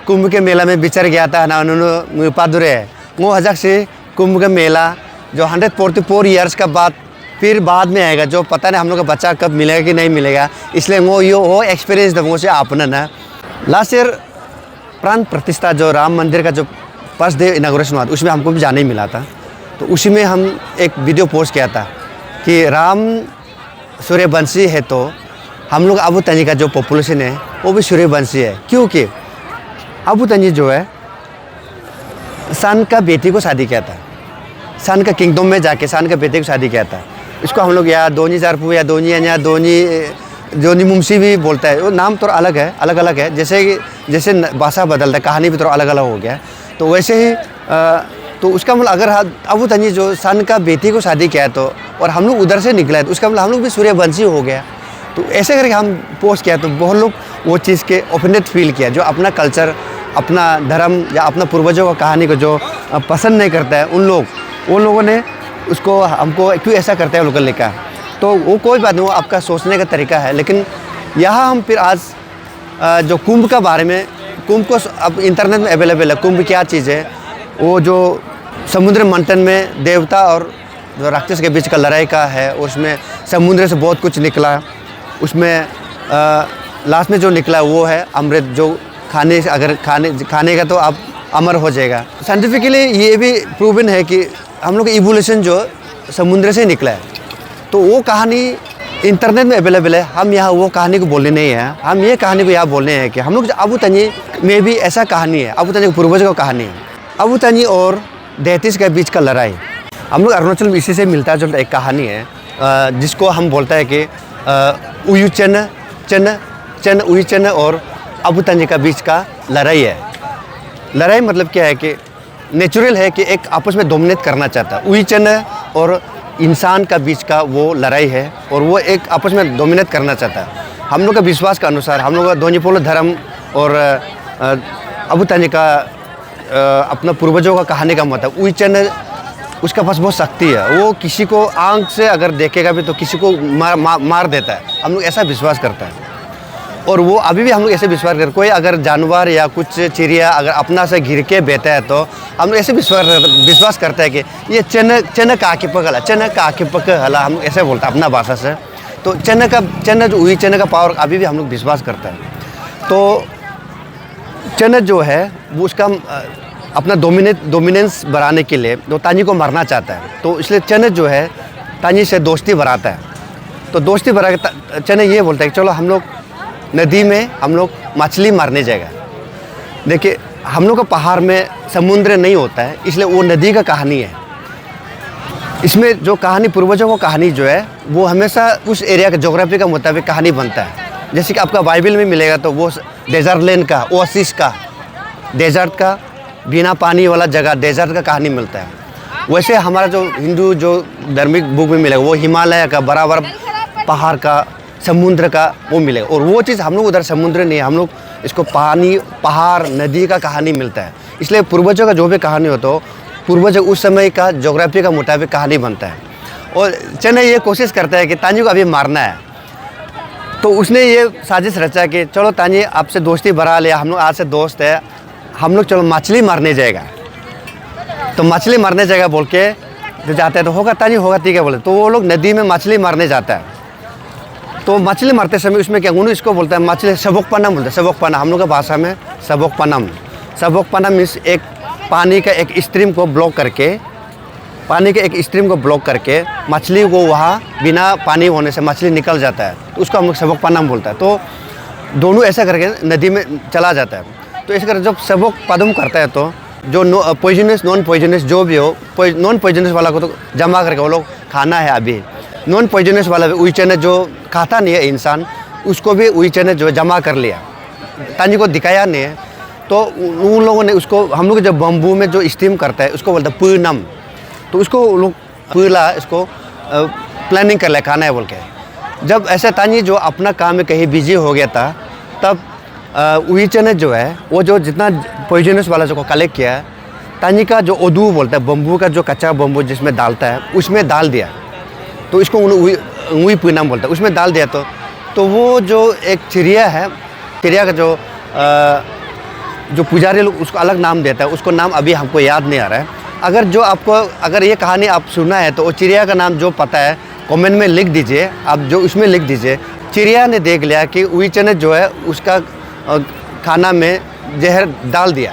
कुंभ के मेला में बिचर गया था ना उन्होंने पादुरे वो हजक से कुंभ का मेला जो 144 ईयर्स का बाद में आएगा, जो पता नहीं हम लोग का बच्चा कब मिलेगा कि नहीं मिलेगा, इसलिए वो एक्सपीरियंस दमो से आपन है। लास्ट ईयर प्राण प्रतिष्ठा जो राम मंदिर का जो फर्स्ट डे इनागोरेशन हुआ उसमें हमको भी जाने ही मिला था। तो उसी में हम एक वीडियो पोस्ट किया था कि राम सूर्यवंशी है तो हम लोग अबू तनी का जो पॉपुलेशन है वो भी सूर्यवंशी है, क्योंकि अबू तनी जो है सन का बेटी को शादी किया था, सन का किंगडम में जाके सन का बेटे को शादी किया था। इसको हम लोग या दोनी जारपू या दोनी या दोनी मुमसी भी बोलता है, वो नाम तो अलग है, अलग अलग है, जैसे भाषा बदलता है, कहानी भी थोड़ा अलग अलग हो गया। तो वैसे ही तो उसका मतलब अगर अबू तनी जो सन का बेटी को शादी किया तो और हम लोग उधर से निकला है तो उसका मतलब हम लोग भी सूर्यवंशी हो गया। तो ऐसे करके हम पोस्ट किया तो बहुत लोग वो चीज़ के ओपनेट फील किया, जो अपना कल्चर, अपना धर्म या अपना पूर्वजों का कहानी को जो पसंद नहीं करता है उन लोगों ने उसको हमको क्यों ऐसा करते हैं लोग लिखा। तो वो कोई बात नहीं, वो आपका सोचने का तरीका है। लेकिन यहाँ हम फिर आज जो कुंभ का बारे में, कुंभ को अब इंटरनेट में अवेलेबल है, कुंभ क्या चीज़ है, वो जो समुद्र मंथन में देवता और जो राक्षस के बीच का लड़ाई का है, उसमें समुद्र से बहुत कुछ निकला, उसमें लास्ट में जो निकला वो है अमृत, जो खाने से अगर खाने का तो आप अमर हो जाएगा। साइंटिफिकली ये भी प्रूवन है कि हम लोग इवोल्यूशन जो समुद्र से निकला है। तो वो कहानी इंटरनेट में अवेलेबल है, हम यहाँ वो कहानी को बोलने नहीं है, हम ये कहानी को यहाँ बोलने हैं कि हम लोग अबू तनी में भी ऐसा कहानी है, अबू तनी के पूर्वजों का कहानी है। अबू तनी और देहतीस के बीच का लड़ाई हम लोग अरुणाचल में इसी से मिलता जुलता एक कहानी है, जिसको हम बोलता है कि चन उयुचन और अबू तनी का बीच का लड़ाई है। लड़ाई मतलब क्या है कि नेचुरल है कि एक आपस में डोमिनेट करना चाहता है। उयुचन और इंसान का बीच का वो लड़ाई है और वो एक आपस में डोमिनेट करना चाहता है। हम लोग का विश्वास के अनुसार, हम लोग का दोनीपोलो धर्म और अबू तनी का अपना पूर्वजों का कहानी का मतलब उयुचन, उसका पास बहुत शक्ति है, वो किसी को आंख से अगर देखेगा भी तो किसी को मार देता है। हम लोग ऐसा विश्वास करता है और वो अभी भी हम लोग ऐसे विश्वास करते, कोई अगर जानवर या कुछ चिड़िया अगर अपना से घिर के बैठा है तो हम लोग ऐसे विश्वास करते हैं कि ये चन का पक हला, हम लोग ऐसे बोलते हैं अपना भाषा से। तो चन जो हुई चन का पावर अभी भी हम लोग विश्वास करते हैं। तो चन जो है वो उसका अपना डोमिनेंस बढ़ाने के लिए तो तानी को मारना चाहता है, तो इसलिए चन जो है तानी से दोस्ती बढ़ाता है। तो दोस्ती बढ़ा के चन ये बोलता है कि चलो हम लोग नदी में हम लोग मछली मारने जाएगा। देखिए हम लोग का पहाड़ में समुद्र नहीं होता है, इसलिए वो नदी का कहानी है। इसमें जो कहानी पूर्वजों को कहानी जो है वो हमेशा उस एरिया के ज्योग्राफी का मुताबिक कहानी बनता है। जैसे कि आपका बाइबल में मिलेगा तो वो डेजर्ट लैंड का, ओएसिस का, डेजर्ट का बिना पानी वाला जगह डेजर्ट का कहानी मिलता है। वैसे हमारा जो हिंदू जो धार्मिक बुक में मिलेगा वो हिमालय का बड़ा बड़ा पहाड़ का, समुद्र का वो मिलेगा। और वो चीज़ हम लोग उधर समुद्र नहीं है, हम लोग इसको पानी, पहाड़, नदी का कहानी मिलता है। इसलिए पूर्वजों का जो भी कहानी होता हो, पूर्वज उस समय का ज्योग्राफी का मुताबिक कहानी बनता है। और चेन्नई ये कोशिश करता है कि तानी को अभी मारना है, तो उसने ये साजिश रचा कि चलो तानी आपसे दोस्ती बढ़ा लिया, हम लोग आज से दोस्त है, हम लोग चलो मछली मारने जाएगा। तो मछली मारने जाएगा बोल के जो जाते हैं तो होगा तानी, होगा ठीक है बोले। तो वो लोग नदी में मछली मारने जाता है। तो मछली मारते समय उसमें क्या उन्होंने इसको बोलता है मछली सबोकपनम बोलते हैं, सबोकपनम हम लोग का भाषा में सबोकपनम। सबोकपनम मीन्स एक पानी का एक स्ट्रीम को ब्लॉक करके, पानी के एक स्ट्रीम को ब्लॉक करके मछली को वहाँ बिना पानी होने से मछली निकल जाता है, तो उसको हम लोग सबोकपनम बोलता है। तो दोनों ऐसा करके नदी में चला जाता है। तो इस करके जब सबोकपदम करता है तो जो पॉइजनस नॉन पॉइजनस जो भी हो, नॉन पॉइजनस वाला को तो जमा करके वो लोग खाना है। अभी नॉन पॉइजनस वाला उयुचन जो खाता नहीं है इंसान, उसको भी उयुचन जो जमा कर लिया, तानी को दिखाया नहीं है। तो उन लोगों ने उसको, हम लोग जब बम्बू में जो स्टीम करता है उसको बोलते हैं पूनम, तो उसको लोग पूला इसको प्लानिंग कर लिया खाना है बोल के। जब ऐसा तानी जो अपना काम में कहीं बिजी हो गया था, तब उयुचन जो है वो जो जितना पॉइजनस वाला जो कलेक्ट किया, तानी का जो ओदू बोलता है, बम्बू का जो कच्चा बम्बू जिसमें डालता है उसमें डाल दिया, तो इसको उई पूनम बोलता है, उसमें डाल दिया। तो वो जो एक चिड़िया है, चिड़िया का जो जो पुजारी लोग उसको अलग नाम देता है, उसको नाम अभी हमको याद नहीं आ रहा है। अगर ये कहानी आप सुना है तो वो चिड़िया का नाम जो पता है कमेंट में लिख दीजिए, आप जो उसमें लिख दीजिए। चिड़िया ने देख लिया कि उइचन जो है उसका खाना में जहर डाल दिया,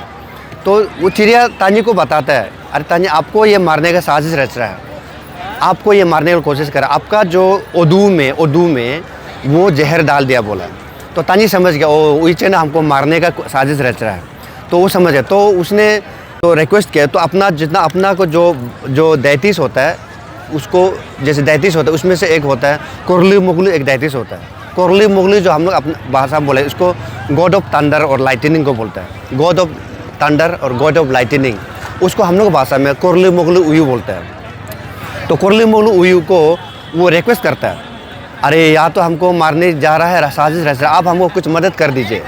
तो वो चिड़िया तानी को बताता है, अरे तानी आपको ये मारने का साजिश रच रहा है, आपको ये मारने की कोशिश कर रहा है, आपका जो उर्दू में वो जहर डाल दिया बोला। तो तानी समझ गया ओ उइचन हमको मारने का साजिश रच रहा है, तो वो समझ गया। तो उसने तो रिक्वेस्ट किया, तो अपना को जो दैतीस होता है उसको, जैसे दैतीस होता है उसमें से एक होता है कुरली मुगली, एक दैतीस होता है। कुरली मुगली जो हम लोग अपनी भाषा में बोले उसको गॉड ऑफ थंडर और लाइटनिंग को बोलता है, गॉड ऑफ थंडर और गॉड ऑफ लाइटनिंग, उसको हम लोग भाषा में कुरली मुगली उयू बोलता है। तो कुरली मुगली उयू को वो रिक्वेस्ट करता है, अरे या तो हमको मारने जा रहा है, साजिश रच रहा है, आप हमको कुछ मदद कर दीजिए।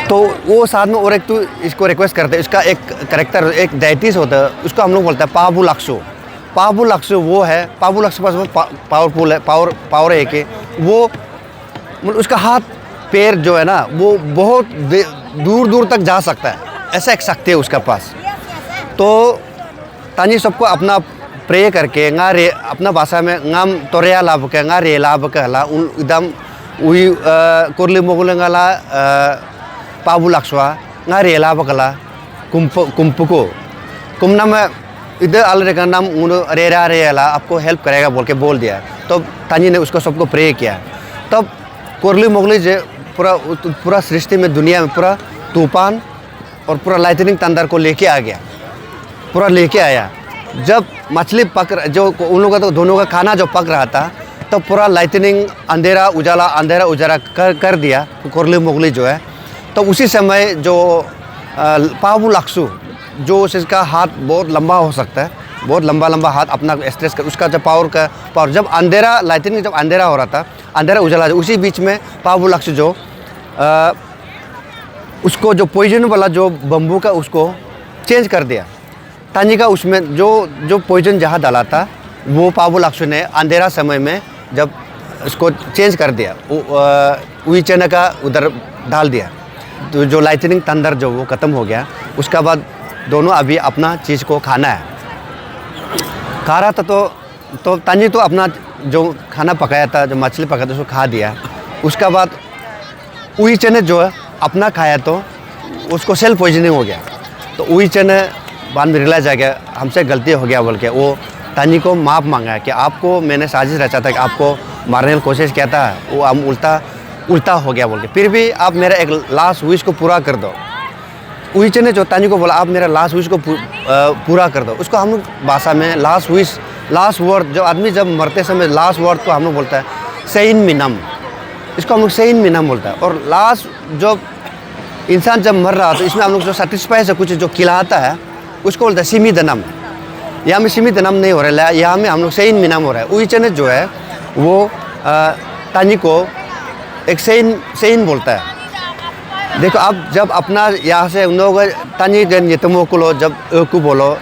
तो वो साथ में और एक तो इसको रिक्वेस्ट करते हैं, इसका एक करेक्टर एक दैतीस होता है, उसको हम लोग बोलते हैं पाबू लक्सो। पाबू लक्सो वो है, पाबू लक्सो पास पावरफुल है, पावर है कि वो मतलब उसका हाथ पैर जो है ना वो बहुत दूर दूर तक जा सकता है, ऐसा एक शक्ति है उसका पास। तो तानी सबको अपना प्रे करके रे अपना भाषा में ngam torea लाभ के रे लाभ कहला एकदम उई कुरली मोगुलंगला पाबू लक्सवा रे लाभ कला कुंपको कुमना में इधर अलरे का नाम रेरा रेला आपको हेल्प करेगा बोल के बोल दिया। तो तानी ने उसको सबको प्रे किया। तब कुरली मोगली जो पूरा सृष्टि में दुनिया में पूरा तूफान और पूरा लाइटनिंग थंडर को लेके आ गया, पूरा लेके आया। जब मछली जो उन लोगों का दोनों का खाना जो पक रहा था, तो पूरा लाइटनिंग अंधेरा उजाला कर दिया कुरली मोगली जो है। तो उसी समय जो पाबू लक्सू जो उसका हाथ बहुत लंबा हो सकता है, बहुत लंबा हाथ अपना स्ट्रेस कर, उसका जब पावर जब अंधेरा लाइटनिंग जब अंधेरा हो रहा था, अंधेरा उजाला, उसी बीच में पाबू लक्सू जो उसको जो पॉइजन वाला जो बम्बू का उसको चेंज कर दिया। तानी का उसमें जो पॉइजन जहाँ डाला था वो पाबू लक्सू ने अंधेरा समय में जब उसको चेंज कर दिया, उइचन का उधर डाल दिया, तो जो लाइटनिंग थंडर जो वो ख़त्म हो गया। उसका बाद दोनों अभी अपना चीज़ को खाना है, खा रहा था। तो तानी तो अपना जो खाना पकाया था, जो मछली पकाया था उसको खा दिया। उसका बाद उइचन जो है अपना खाया तो उसको सेल्फ पॉइजनिंग हो गया। तो उइचन बाद में रियलाइज आ गया हमसे गलती हो गया बोल के वो तानी को माफ़ मांगा कि आपको मैंने साजिश रचा था कि आपको मारने की कोशिश किया था, वो हम उल्टा हो गया बोल के, फिर भी आप मेरा एक लास्ट विश को पूरा कर दो। उइचन ने जो तानी को बोला आप मेरा लास्ट विश को पूरा कर दो। उसको हम लोग भाषा में लास्ट विश, लास्ट वर्ड, जो आदमी जब मरते समय लास्ट वर्ड को हम लोग बोलता है सेइन मिनम, इसको हम लोग सेइन मिनम बोलता है। और लास्ट जो इंसान जब मर रहा तो इसमें हम लोग जो सेटिस्फाई से कुछ जो खिलाता है उसको बोलता है सिमी दनम। यहाँ में सिमी दनम नहीं हो रहा है, यहाँ में हम लोग सेइन मिनम हो रहा है। उइचन जो है वो तानी को एक सेइन बोलता है। देखो आप जब अपना यहाँ से उन लोगों तानी जन ये तुम को लो, जब को बोलो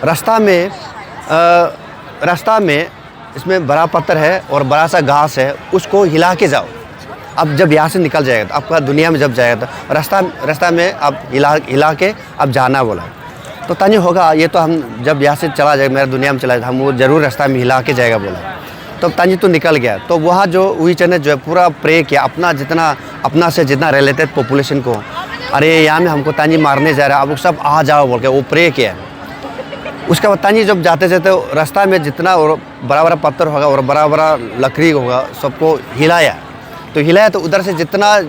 रास्ता में इसमें बड़ा पत्थर है और बड़ा सा घास है, उसको हिला के जाओ। अब जब यहाँ से निकल जाएगा तो आपका दुनिया में जब जाएगा तो रास्ता में आप हिला के अब जाना बोला। तो तानी होगा ये तो हम जब यहाँ से चला जाएगा, मेरा दुनिया में चला जाएगा, हम वो ज़रूर रास्ता में हिला के जाएगा बोला। तो तानी तो निकल गया। तो वहाँ जो उइचन ने जो है पूरा प्रे किया अपना से जितना रिलेटेड पॉपुलेशन को, अरे यहाँ में हमको तानी मारने जा रहा है, अब लोग सब आ जाओ बोल के वो प्रे किया। उसके बाद तानी जब जाते रास्ता में जितना और बड़ा पत्थर होगा और बड़ा लकड़ी होगा सबको हिलाया। तो उधर से जितना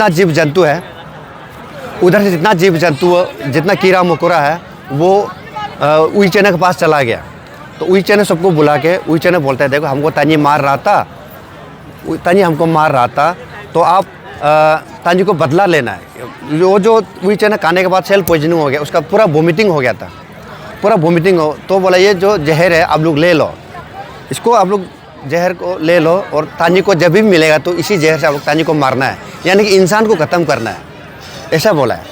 जीव जंतु है, उधर से जितना कीड़ा मकोड़ा है वो उइचन के पास चला गया। तो उइचन सबको बुला के उइचन बोलता है देखो हमको तानी हमको मार रहा था, तो आप तानी को बदला लेना है। जो उइचन खाने के बाद सेल्फ पॉइजनिंग हो गया, उसका पूरा वोमिटिंग हो गया था, पूरा वोमिटिंग हो। तो बोला ये जो जहर है आप लोग ले लो, इसको आप लोग जहर को ले लो और तानी को जब भी मिलेगा तो इसी जहर से आप लोग तानी को मारना है, यानी कि इंसान को ख़त्म करना है, ऐसा बोला है।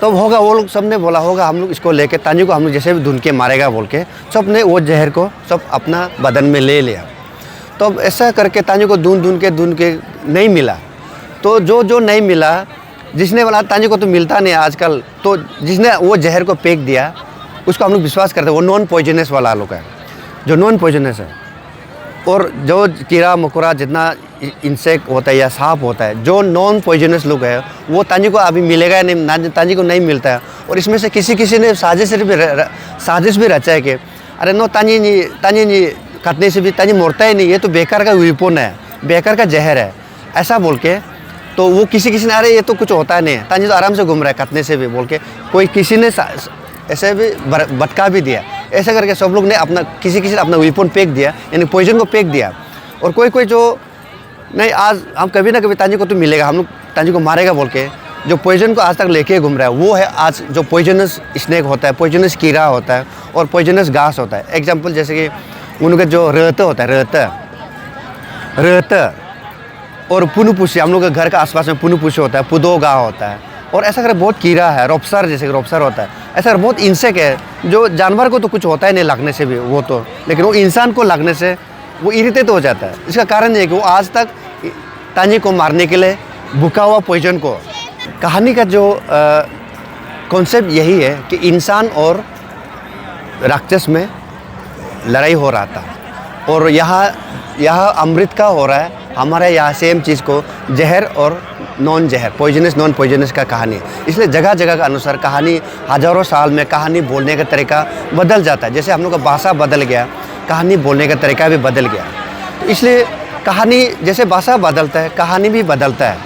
तो होगा वो लोग सब ने बोला होगा हम लोग इसको लेके तानी को हम लोग जैसे भी धुन के मारेगा बोल के सब ने वो जहर को सब अपना बदन में ले लिया। तो अब ऐसा करके तानी को धुन के नहीं मिला। तो जो नहीं मिला जिसने वाला तांजी को तो मिलता नहीं है आजकल, तो जिसने वो जहर को फेंक दिया उसको हम लोग विश्वास करते हैं वो नॉन पॉइजनस वाला लोग है, जो नॉन पॉइजनस है। और जो कीड़ा मकोड़ा जितना इंसेक्ट होता है या सांप होता है, जो नॉन पॉइजनस लोग है वो तांजी को अभी मिलेगा नहीं, तांजी को नहीं मिलता है। और इसमें से किसी ने साजिश भी रचा है कि अरे नो तांजी नहीं काटने से भी तांजी मरता ही नहीं, ये तो बेकार का वेपन है, बेकार का जहर है, ऐसा बोल के। तो वो किसी ने अरे ये तो कुछ होता नहीं है, तांजी तो आराम से घूम रहा है काटने से भी बोल के, कोई किसी ने ऐसे भी भटका भी दिया। ऐसा करके सब लोग ने अपना किसी ने अपना वेपन फेंक दिया, यानी पॉइजन को फेंक दिया। और कोई जो नहीं आज हम कभी ना कभी तांजी को तो मिलेगा, हम लोग तांजी को मारेगा बोल के जो पॉइजन को आज तक लेके घूम रहा है, वो है आज जो पॉइजनस स्नेक होता है, पॉइजनस कीड़ा होता है और पॉइजनस घास होता है। एग्जाम्पल जैसे कि उनका जो रहता होता है, रहता और पुनुपुशी, हम लोग के घर के आसपास में पुनुपुशी होता है, पुदो गाँव होता है। और ऐसा कर बहुत कीड़ा है, रोपसर जैसे कि रोपसर होता है, ऐसा कर बहुत इंसेक्ट है जो जानवर को तो कुछ होता ही नहीं लगने से भी वो तो, लेकिन वो इंसान को लगने से वो इरिटेट हो जाता है। इसका कारण ये है कि वो आज तक तांजी को मारने के लिए भुका हुआ पॉइजन को। कहानी का जो कॉन्सेप्ट यही है कि इंसान और राक्षस में लड़ाई हो रहा था और यहाँ अमृत का हो रहा है। हमारे यहाँ सेम चीज़ को जहर और नॉन जहर, पॉइजनस नॉन पॉइजनस का कहानी है। इसलिए जगह जगह के अनुसार कहानी हज़ारों साल में कहानी बोलने का तरीका बदल जाता है। जैसे हम लोग का भाषा बदल गया, कहानी बोलने का तरीका भी बदल गया। तो इसलिए कहानी जैसे भाषा बदलता है, कहानी भी बदलता है,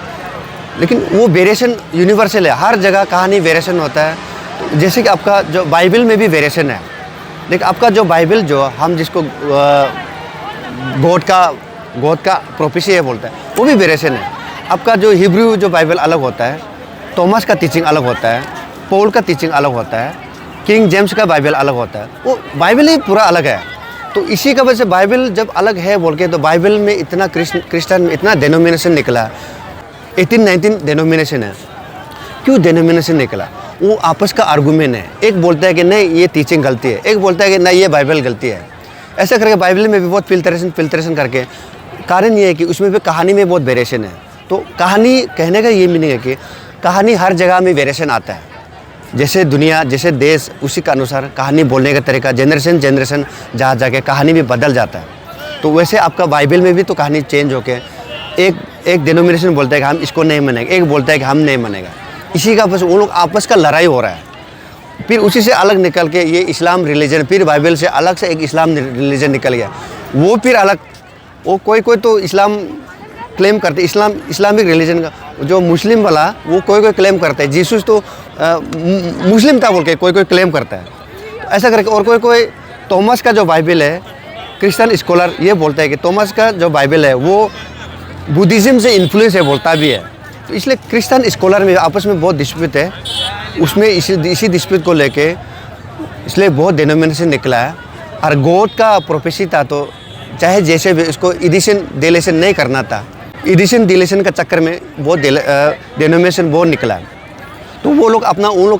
लेकिन वो वेरिएशन यूनिवर्सल है। हर जगह कहानी वेरिएशन होता है। जैसे कि आपका जो बाइबल में भी वेरिएशन है, लेकिन आपका जो बाइबल जो हम जिसको गॉड का प्रोफेसी है बोलता है, वो भी वेरिएशन है। आपका जो हिब्रू जो बाइबल अलग होता है, थॉमस का टीचिंग अलग होता है, पॉल का टीचिंग अलग होता है, किंग जेम्स का बाइबल अलग होता है, वो बाइबल ही पूरा अलग है। तो इसी का वजह से बाइबल जब अलग है बोल के, तो बाइबल में इतना क्रिश्चियन में इतना डेनोमिनेशन निकला, 18-19 डेनोमिनेशन है। क्यों डेनोमिनेशन निकला? वो आपस का आर्गूमेंट है। एक बोलता है कि नहीं ये टीचिंग गलती है, एक बोलता है कि नहीं ये बाइबल गलती है। ऐसा करके बाइबल में भी बहुत फिल्ट्रेशन करके, कारण ये है कि उसमें भी कहानी में बहुत वेरिएशन है। तो कहानी कहने का ये मीनिंग है कि कहानी हर जगह में वेरिएशन आता है। जैसे दुनिया, जैसे देश, उसी के अनुसार कहानी बोलने का तरीका जनरेशन जहाँ जाके कहानी भी बदल जाता है। तो वैसे आपका बाइबल में भी तो कहानी चेंज होके एक डिनोमिनेशन बोलता है कि हम इसको नहीं मानेंगे, एक बोलता है कि हम नहीं मानेगा। इसी का बस वो लोग आपस का लड़ाई हो रहा है। फिर उसी से अलग निकल के ये इस्लाम रिलीजन, फिर बाइबल से अलग से एक इस्लाम रिलीजन निकल गया, वो फिर अलग। वो कोई तो इस्लाम क्लेम करते, इस्लामिक रिलीजन का जो मुस्लिम वाला वो कोई क्लेम करता है, जीसस तो मुस्लिम था बोल के कोई क्लेम करता है। ऐसा करके और कोई थॉमस का जो बाइबल है, क्रिश्चियन स्कॉलर ये बोलता है कि थॉमस का जो बाइबल है वो बुद्धिज़्म से इन्फ्लुएंस है बोलता भी है। तो इसलिए क्रिश्चियन स्कॉलर में आपस में बहुत डिस्प्यूट है, उसमें इसी डिस्प्यूट को लेके इसलिए बहुत डिनोमिनेशन निकला है। और गॉड का प्रोफेसी था, तो चाहे जैसे भी उसको एडिशन डिलीशन नहीं करना था, एडिशन डिलीशन का चक्कर में बहुत डिनोमिनेशन बहुत निकला है। तो उन लोग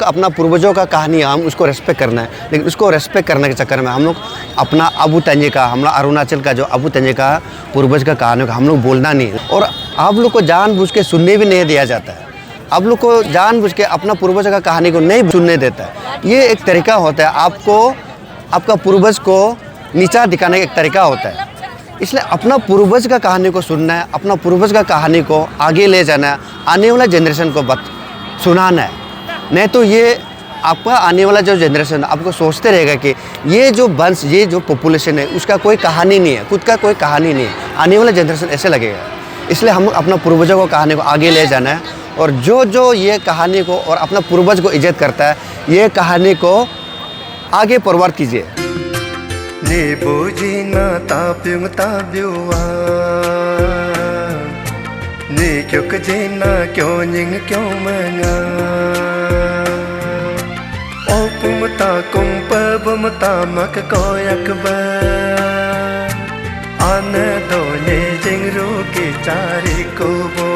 अपना पूर्वजों का कहानी हम उसको रेस्पेक्ट करना है, लेकिन उसको रेस्पेक्ट करने के चक्कर में हम लोग अपना अबू तंजे का, हमारा अरुणाचल का जो अबू तंजे का पूर्वज का कहानी का हम लोग बोलना नहीं है। और आप लोग को जानबूझ के सुनने भी नहीं दिया जाता है। आप लोग को जानबूझ के अपना पूर्वज का कहानी को नहीं सुनने देता है। ये एक तरीका होता है, आपको आपका पूर्वज को नीचा दिखाने का एक तरीका होता है। इसलिए अपना पूर्वज का कहानी को सुनना है, अपना पूर्वज का कहानी को आगे ले जाना है, आने वाला जनरेशन को सुनाना है। नहीं तो ये आपका आने वाला जो जनरेशन आपको सोचते रहेगा कि ये जो वंश, ये जो पॉपुलेशन है उसका कोई कहानी नहीं है, खुद का कोई कहानी नहीं है। आने वाला जनरेशन ऐसे लगेगा। इसलिए हम अपना पूर्वजों को कहानी को आगे ले जाना है, और जो ये कहानी को और अपना पूर्वज को इज्जत करता है, ये कहानी को आगे फॉरवर्ड कीजिए। Ni kyo kajina kyo nying kyo manga Opumata kumpa bumata makakoyak ba Ana do ne jing ru ki chari ko bo